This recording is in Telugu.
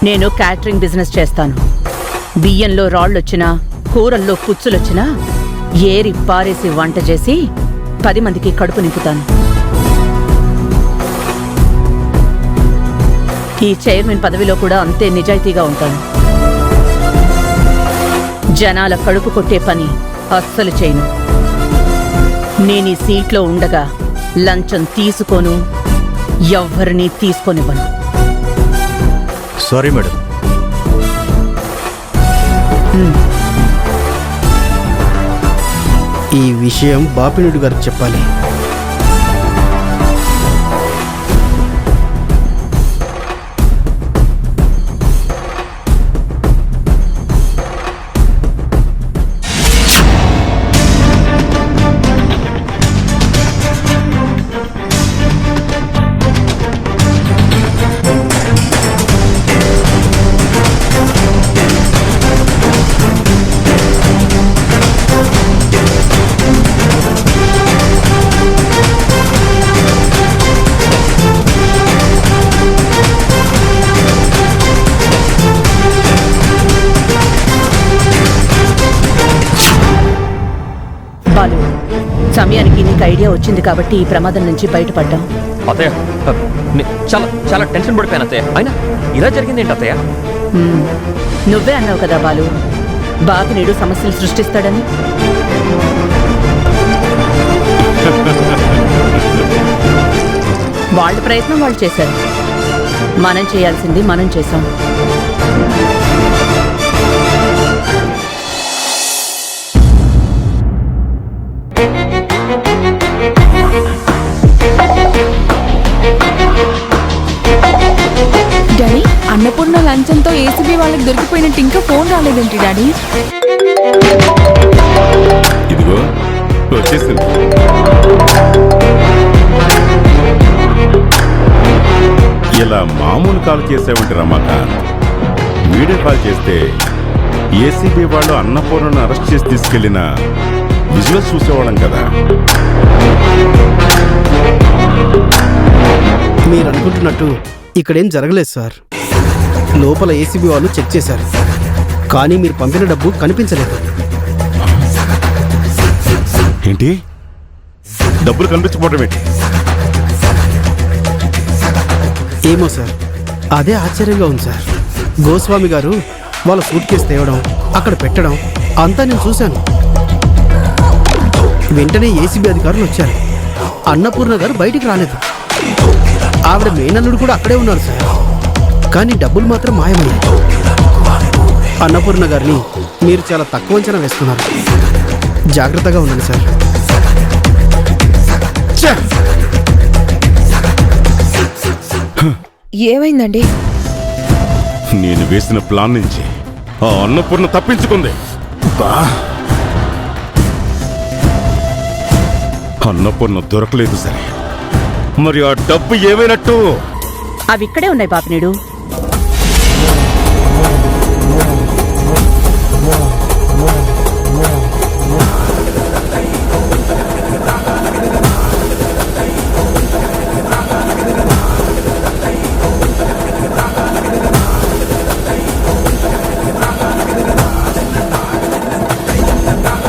నేను క్యాటరింగ్ బిజినెస్ చేస్తాను. బియ్యంలో రాళ్ళొచ్చినా, కూరల్లో పుచ్చులొచ్చినా ఏరి పారేసి వంట చేసి 10 మందికి కడుపు నింపుతాను. ఈ చైర్మన్ పదవిలో కూడా అంతే నిజాయితీగా ఉంటాను. జనాల కడుపు కొట్టే పని అస్సలు చేయను. నేనీ సీట్లో ఉండగా లంచం తీసుకోను, ఎవ్వరినీ తీసుకొనివ్వను. Sorry madam. ఈ విషయం బాపినుడు గారికి చెప్పాలి. బాలు, సమయానికి నీకు ఐడియా వచ్చింది కాబట్టి ఈ ప్రమాదం నుంచి బయటపడ్డాం. అత్తయ్య, చాలా చాలా టెన్షన్ పడిపోయాను అత్తయ్య. అయినా ఇలా జరిగింది ఏంటి అత్తయ్య? నువ్వే అన్నావు కదా బాలు, బాపినీడు సమస్యలు సృష్టిస్తాడని. వాళ్ళ ప్రయత్నం వాళ్ళు చేశారు, మనం చేయాల్సింది మనం చేశాం. డాడీ, అన్నపూర్ణ లంచంతో ఏసీబీ వాళ్ళకి దొరికిపోయినట్టు ఇంకా ఫోన్ రాలేదేంటి డాడీ? ఇదిగో వచ్చేసింది. ఇలా మామూలు కాల్ చేసేవంటి రమాకాంత్, వీడియో కాల్ చేస్తే ఏసీబీ వాళ్ళు అన్నపూర్ణను అరెస్ట్ చేసి తీసుకెళ్లిన విజువల్స్ చూసేవాళ్ళం కదా. మీరు అనుకుంటున్నట్టు ఇక్కడేం జరగలేదు సార్. లోపల ఏసీబీ వాళ్ళు చెక్ చేశారు, కానీ మీరు పంపిన డబ్బు కనిపించలేదు. ఏంటి, డబ్బులు కనిపించకపోవడం ఏంటి? ఏమో సార్, అదే ఆశ్చర్యంగా ఉంది సార్. గోస్వామి గారు వాళ్ళ సూట్ కేసు తేవడం, అక్కడ పెట్టడం అంతా నేను చూశాను. వెంటనే ఏసీబీ అధికారులు వచ్చారు. అన్నపూర్ణ గారు బయటికి రాలేదు. ఆవిడ మేనల్లుడు కూడా అక్కడే ఉన్నారు సార్, కానీ డబ్బులు మాత్రం మాయమయ్యాయి. అన్నపూర్ణ గారిని మీరు చాలా తక్కువ అంచనా వేస్తున్నారు. జాగ్రత్తగా ఉండండి సార్. ఏమైందండి? నేను వేసిన ప్లాన్ నుంచి ఆ అన్నపూర్ణ తప్పించుకుంది. అన్నపూర్ణ దొరకలేదు సరే, మరి ఆ డబ్బు ఏమైనట్టు? అవి ఇక్కడే ఉన్నాయి బాపినీడు.